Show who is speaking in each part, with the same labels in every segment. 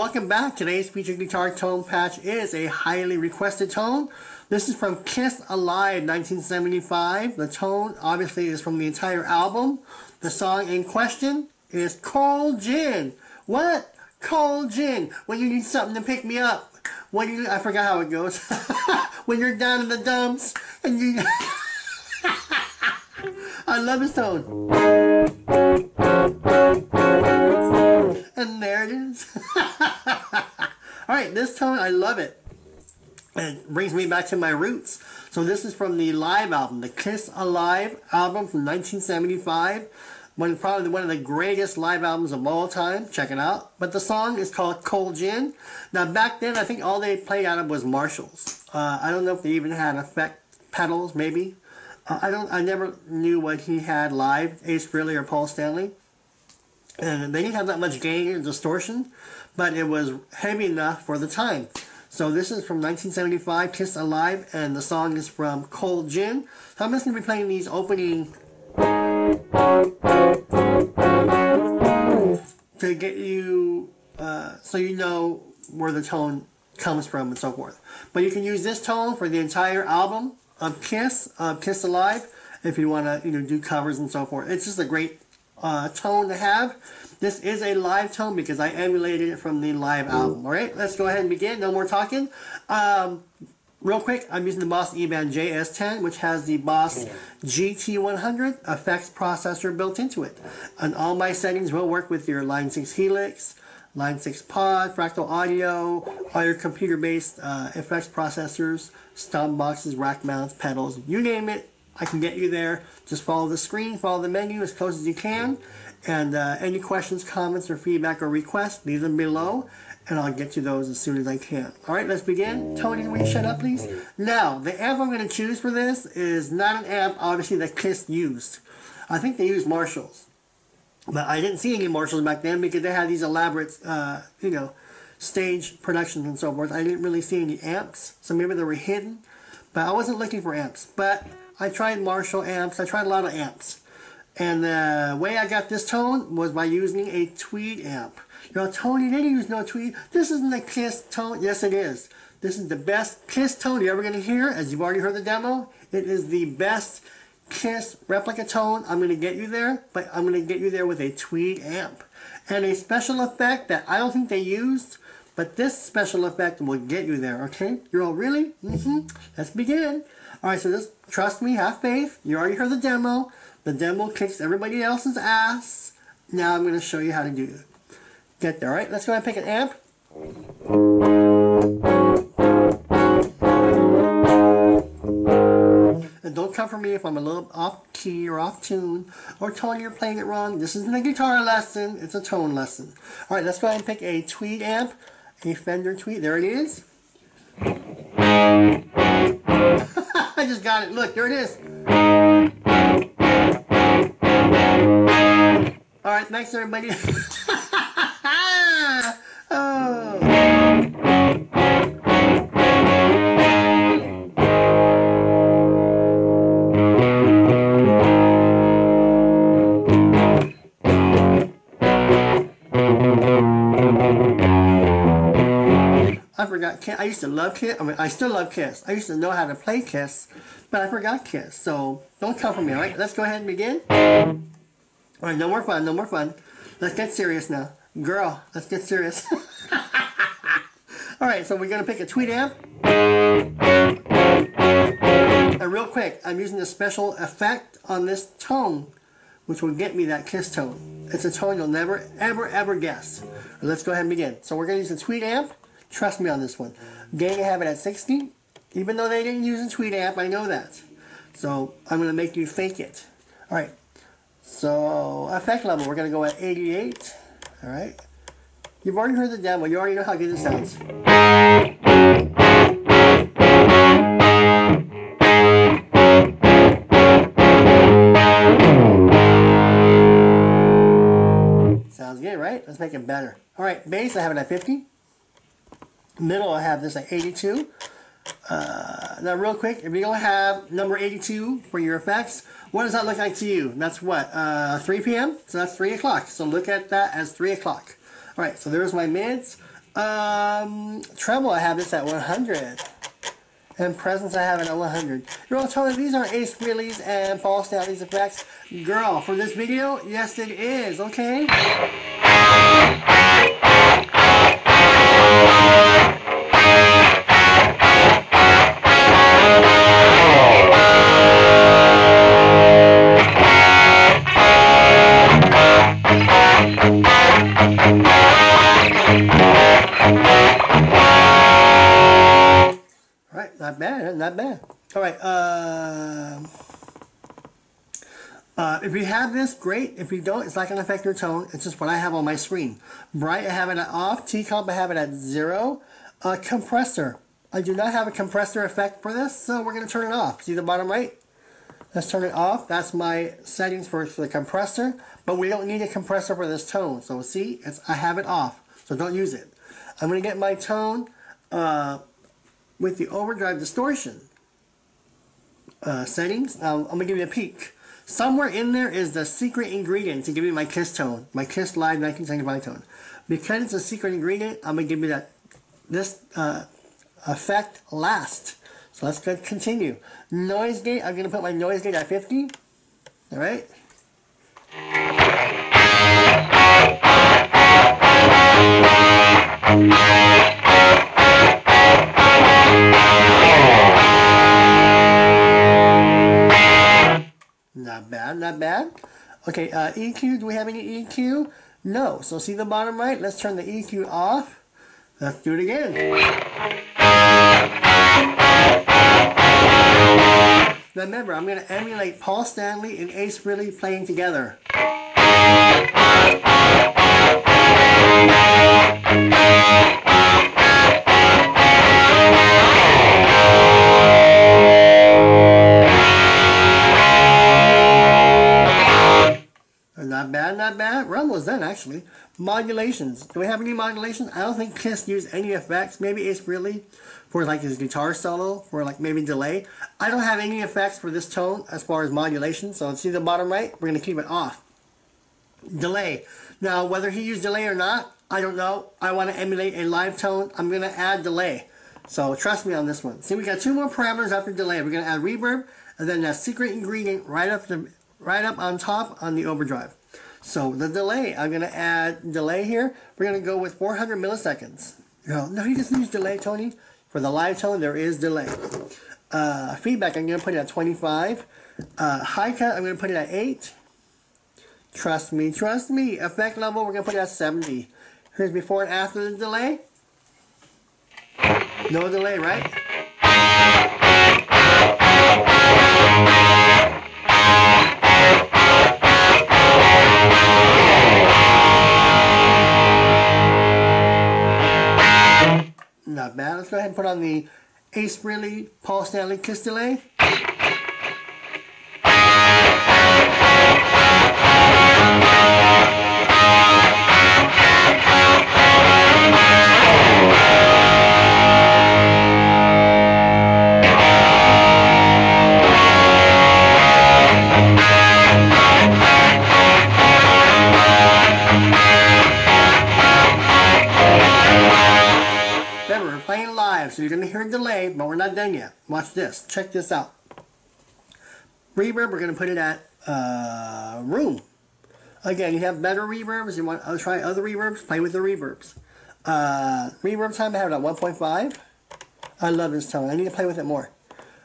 Speaker 1: welcome back. Today's featured guitar tone patch is a highly requested tone. This is from Kiss Alive 1975. The tone obviously is from the entire album. The song in question is Cold Gin. What? Cold Gin. When you need something to pick me up. When you, I forgot how it goes. When you're down in the dumps and you... I love this tone. And there it is. Alright, this tone, I love it. It brings me back to my roots. So this is from the live album, the Kiss Alive album from 1975. Probably one of the greatest live albums of all time. Check it out. But the song is called Cold Gin. Now back then, I think all they played out of was Marshalls. I don't know if they even had effect pedals, maybe. I never knew what he had live, Ace Frehley or Paul Stanley. And they didn't have that much gain and distortion, but it was heavy enough for the time. So this is from 1975, Kiss Alive, and the song is from Cold Gin. So I'm just going to be playing these opening to get you, so you know where the tone comes from and so forth. But you can use this tone for the entire album of Kiss Alive, if you want to do covers and so forth. It's just a great tone to have. This is a live tone because I emulated it from the live album. Alright, let's go ahead and begin. No more talking. Real quick, I'm using the Boss eBAND JS-10, which has the Boss GT100 effects processor built into it. And all my settings will work with your Line 6 Helix, Line 6 Pod, Fractal Audio, all your computer-based effects processors, stomp boxes, rack mounts, pedals, you name it, I can get you there. Just follow the screen, follow the menu as close as you can. And any questions, comments, or feedback or requests, leave them below, and I'll get you those as soon as I can. Alright, let's begin. Tony, will you shut up, please? Now, the amp I'm going to choose for this is not an amp, obviously, that Kiss used. I think they used Marshalls. But I didn't see any Marshalls back then because they had these elaborate, stage productions and so forth. I didn't really see any amps, so maybe they were hidden. But I wasn't looking for amps. But I tried Marshall amps. I tried a lot of amps. And the way I got this tone was by using a Tweed amp. Tony, they didn't use no Tweed. This isn't a Kiss tone. Yes, it is. This is the best Kiss tone you're ever going to hear, as you've already heard the demo. It is the best Kiss replica tone. I'm going to get you there, but I'm going to get you there with a Tweed amp. And a special effect that I don't think they used, but this special effect will get you there, okay? You're all, really? Let's begin. Alright, so just trust me, have faith. You already heard the demo. The demo kicks everybody else's ass. Now I'm going to show you how to do it. Get there, alright? Let's go ahead and pick an amp. And don't come for me if I'm a little off key or off tune, or Tony, you're playing it wrong. This isn't a guitar lesson, it's a tone lesson. Alright, let's go ahead and pick a Tweed amp, a Fender Tweed. There it is. I just got it. Look, there it is. Alright, thanks everybody. Oh. I forgot Kiss. I used to love Kiss. I mean, I still love Kiss. I used to know how to play Kiss, but I forgot Kiss. So don't come for me, alright? Let's go ahead and begin. Alright, no more fun, no more fun. Let's get serious now. Girl, let's get serious. Alright, so we're going to pick a Tweed amp. And real quick, I'm using a special effect on this tone, which will get me that Kiss tone. It's a tone you'll never, ever, ever guess. Let's go ahead and begin. So we're going to use a Tweed amp. Trust me on this one. Gain, I have it at 60. Even though they didn't use a Tweed amp, I know that. So I'm going to make you fake it. Alright. So, effect level, we're going to go at 88. Alright. You've already heard the demo. You already know how good it sounds. Sounds good, right? Let's make it better. Alright, bass, I have it at 50. Middle, I have this at 82. Now real quick, if you don't have number 82 for your effects, what does that look like to you? That's what, 3 p.m.? So that's 3 o'clock. So look at that as 3 o'clock. Alright, so there's my mids. Treble, I have this at 100. And presence, I have it at 100. You're all telling me these are Ace Frehley's and Paul Stanley's effects. Girl, for this video, yes it is, okay? Not bad, not bad. Alright, if you have this, great. If you don't, it's not going to affect your tone. It's just what I have on my screen. Bright, I have it at off. T-comp, I have it at 0. Compressor, I do not have a compressor effect for this, so we're going to turn it off. See the bottom right? Let's turn it off. That's my settings for the compressor, but we don't need a compressor for this tone. So see, I have it off, so don't use it. I'm going to get my tone with the overdrive distortion settings. I'm going to give you a peek. Somewhere in there is the secret ingredient to give you my Kiss tone, my Kiss Live 1975 tone. Because it's a secret ingredient, I'm going to give you this effect last. So let's go continue. Noise gate, I'm going to put my noise gate at 50. Alright? Not bad, not bad. Okay, EQ, do we have any EQ? No. So see the bottom right? Let's turn the EQ off. Let's do it again. Now remember, I'm going to emulate Paul Stanley and Ace Frehley playing together. Not bad, not bad. We're almost done, actually. Modulations. Do we have any modulations? I don't think Kiss used any effects. Maybe Ace Frehley for like his guitar solo, for like maybe delay. I don't have any effects for this tone as far as modulation. So see the bottom right? We're going to keep it off. Delay. Now, whether he used delay or not, I don't know. I want to emulate a live tone. I'm going to add delay. So trust me on this one. See, we got 2 more parameters after delay. We're going to add reverb and then that secret ingredient right up on top on the overdrive. So the delay, I'm going to add delay here. We're going to go with 400 milliseconds. No, he doesn't use delay, Tony. For the live tone, there is delay. Feedback, I'm going to put it at 25. High cut, I'm going to put it at 8. Trust me, trust me. Effect level, we're going to put it at 70. Here's before and after the delay. No delay, right? Not bad. Let's go ahead and put on the Ace Frehley, Paul Stanley Kiss delay. So you're going to hear a delay, but we're not done yet. Watch this. Check this out. Reverb, we're going to put it at room. Again, you have better reverbs. You want to try other reverbs? Play with the reverbs. Reverb time, I have it at 1.5. I love this tone. I need to play with it more.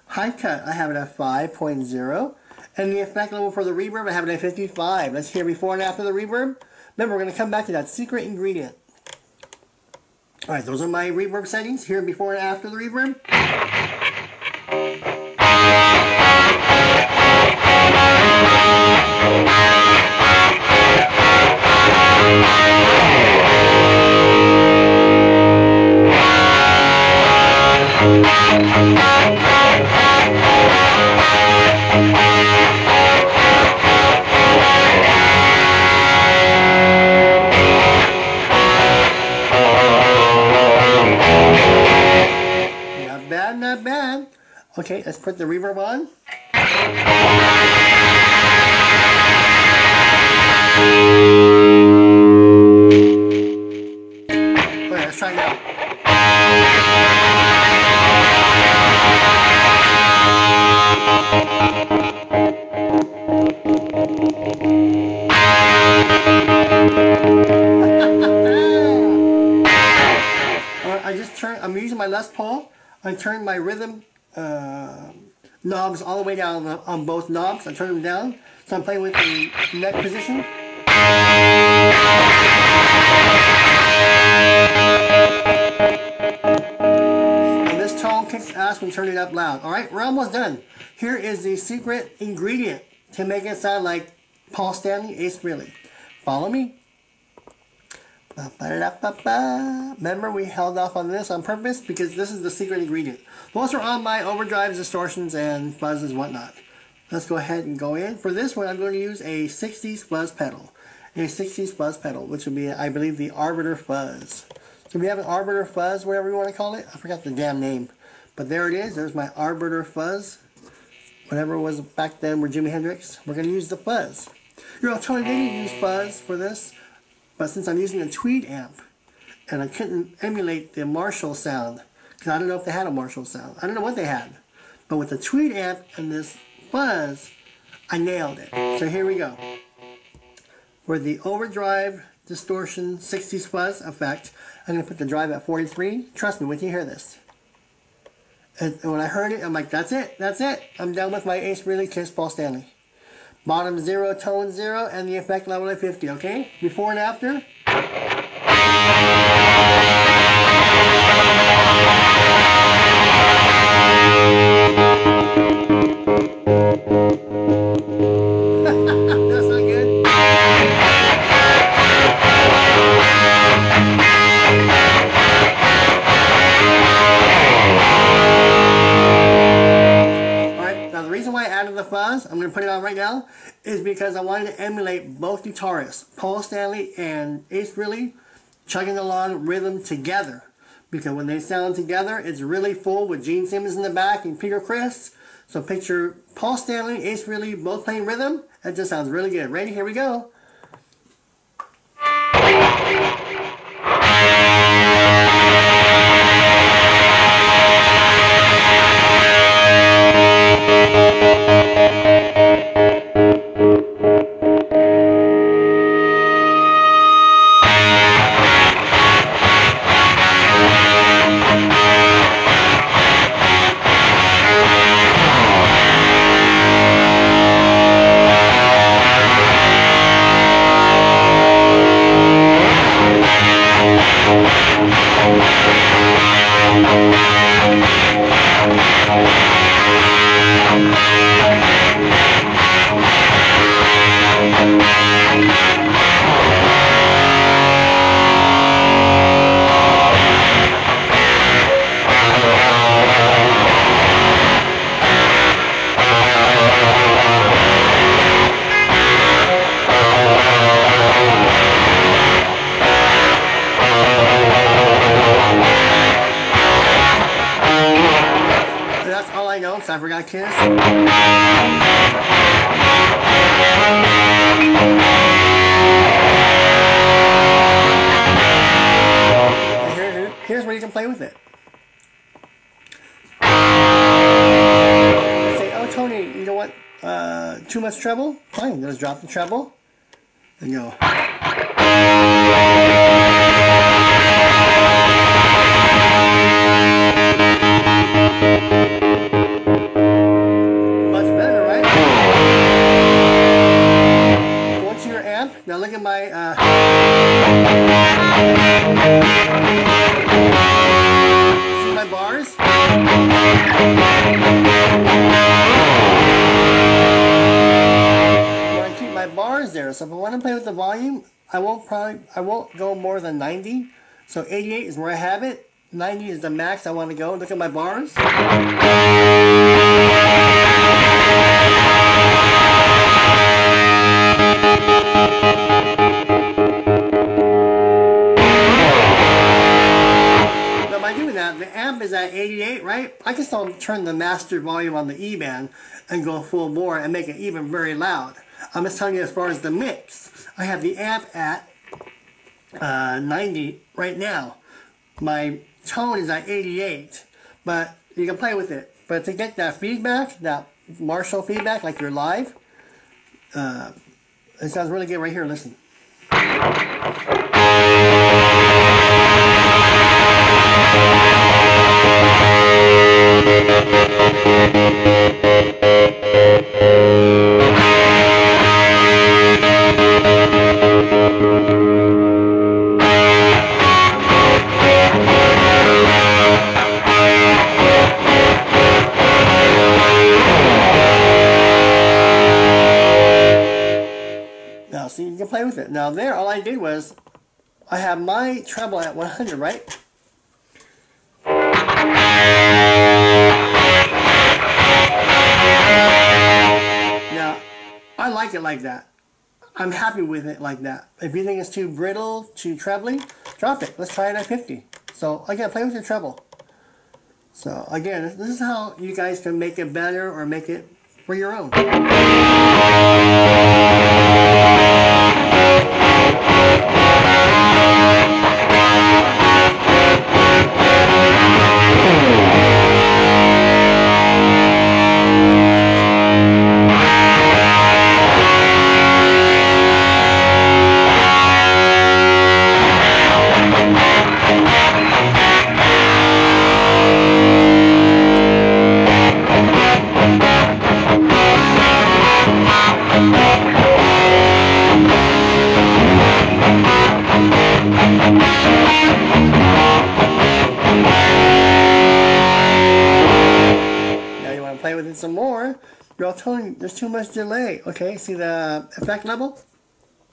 Speaker 1: High cut, I have it at 5.0. And the effect level for the reverb, I have it at 55. Let's hear before and after the reverb. Remember, we're going to come back to that secret ingredient. Alright, those are my reverb settings. Here before and after the reverb. Not bad. Okay, let's put the reverb on. Okay, let's try that. I turned my rhythm knobs all the way down on both knobs. I turned them down. So I'm playing with the neck position. And this tone kicks ass when you turn it up loud. Alright, we're almost done. Here is the secret ingredient to make it sound like Paul Stanley, Ace Frehley. Follow me. Remember, we held off on this on purpose because this is the secret ingredient. Those are on my overdrives, distortions, and fuzzes and whatnot. Let's go ahead and go in. For this one, I'm going to use a 60s fuzz pedal. A 60s fuzz pedal, which would be, I believe, the Arbiter Fuzz. So we have an Arbiter Fuzz, whatever you want to call it. I forgot the damn name. But there it is. There's my Arbiter Fuzz. Whatever it was back then with Jimi Hendrix. We're going to use the fuzz. You know, Tony didn't use fuzz for this. But since I'm using a Tweed amp, and I couldn't emulate the Marshall sound, because I don't know if they had a Marshall sound. I don't know what they had. But with the Tweed amp and this fuzz, I nailed it. So here we go. For the overdrive distortion 60s fuzz effect, I'm going to put the drive at 43. Trust me, when you hear this. And when I heard it, I'm like, that's it, that's it. I'm done with my Ace Frehley Kiss Paul Stanley. Bottom 0, tone 0, and the effect level at 50, okay? Before and after. That's not good. Alright, now the reason why I added the fuzz, I'm going to put it on right now, is because I wanted to emulate both guitarists, Paul Stanley and Ace Frehley, chugging along rhythm together. Because when they sound together, it's really full with Gene Simmons in the back and Peter Criss. So picture Paul Stanley, Ace Frehley both playing rhythm. That just sounds really good. Ready? Here we go. I forgot Kiss. Here's where you can play with it. Say, oh Tony, you know what? Too much treble? Fine, just drop the treble and go. Now look at my see my bars? I want to keep my bars there. So if I want to play with the volume, I won't go more than 90. So 88 is where I have it. 90 is the max I want to go. Look at my bars. The amp is at 88, right? I can still turn the master volume on the eBAND and go full bore and make it even very loud. I'm just telling you as far as the mix. I have the amp at 90 right now. My tone is at 88, but you can play with it. But to get that feedback, that Marshall feedback, like you're live, it sounds really good right here. Listen. Now, so you can play with it. Now there, all I did was, I have my treble at 100, right? Now, I like it like that. I'm happy with it like that. If you think it's too brittle, too trebly, drop it. Let's try it at 50. So, again, play with your treble. So, again, this is how you guys can make it better or make it for your own. Play with it some more. You're all telling me there's too much delay. Okay, see the effect level?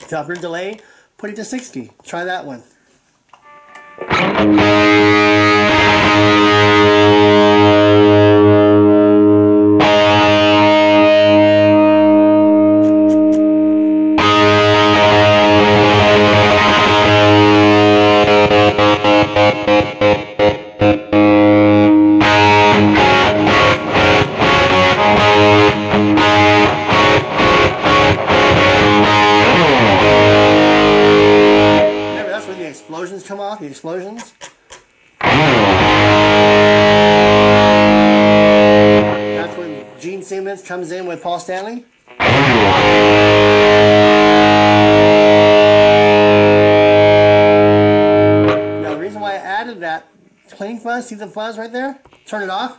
Speaker 1: Drop your delay, put it to 60. Try that one. Explosions come off, the explosions. That's when Gene Simmons comes in with Paul Stanley. Now the reason why I added that clean fuzz, see the fuzz right there? Turn it off.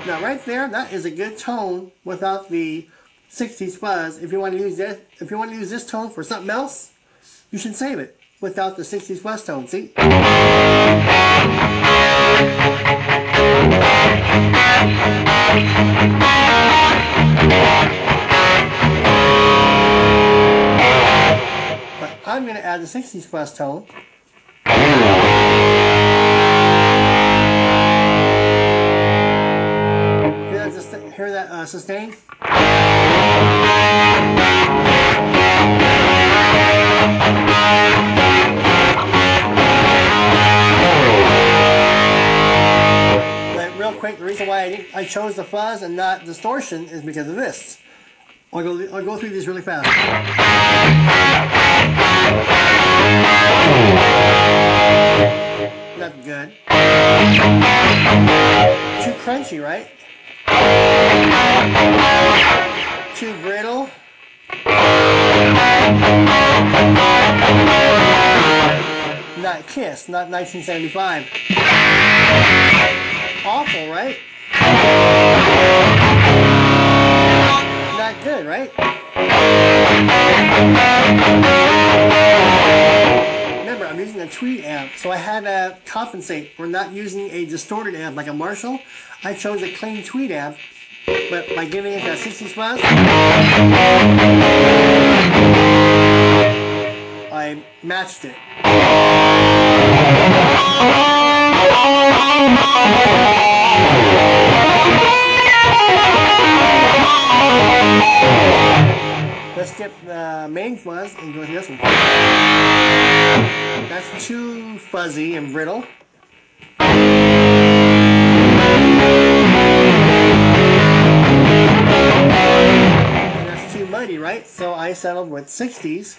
Speaker 1: Now right there, that is a good tone without the 60s fuzz. If you want to use this tone for something else, you should save it without the 60s fuzz tone. See? But I'm going to add the 60s fuzz tone. Hear that sustain? But real quick, the reason why I chose the fuzz and not distortion is because of this. I'll go through these really fast. Not good. Too crunchy, right? Too brittle. Not Kiss, not 1975. Awful, right? Not good, right? Remember, I'm using a tweed amp, so I had to compensate. We're not using a distorted amp like a Marshall. I chose a clean tweed amp, but by giving it that 60s fuzz, I matched it. Let's skip the main fuzz and go to this one. That's too fuzzy and brittle. And that's too muddy, right? So I settled with 60s.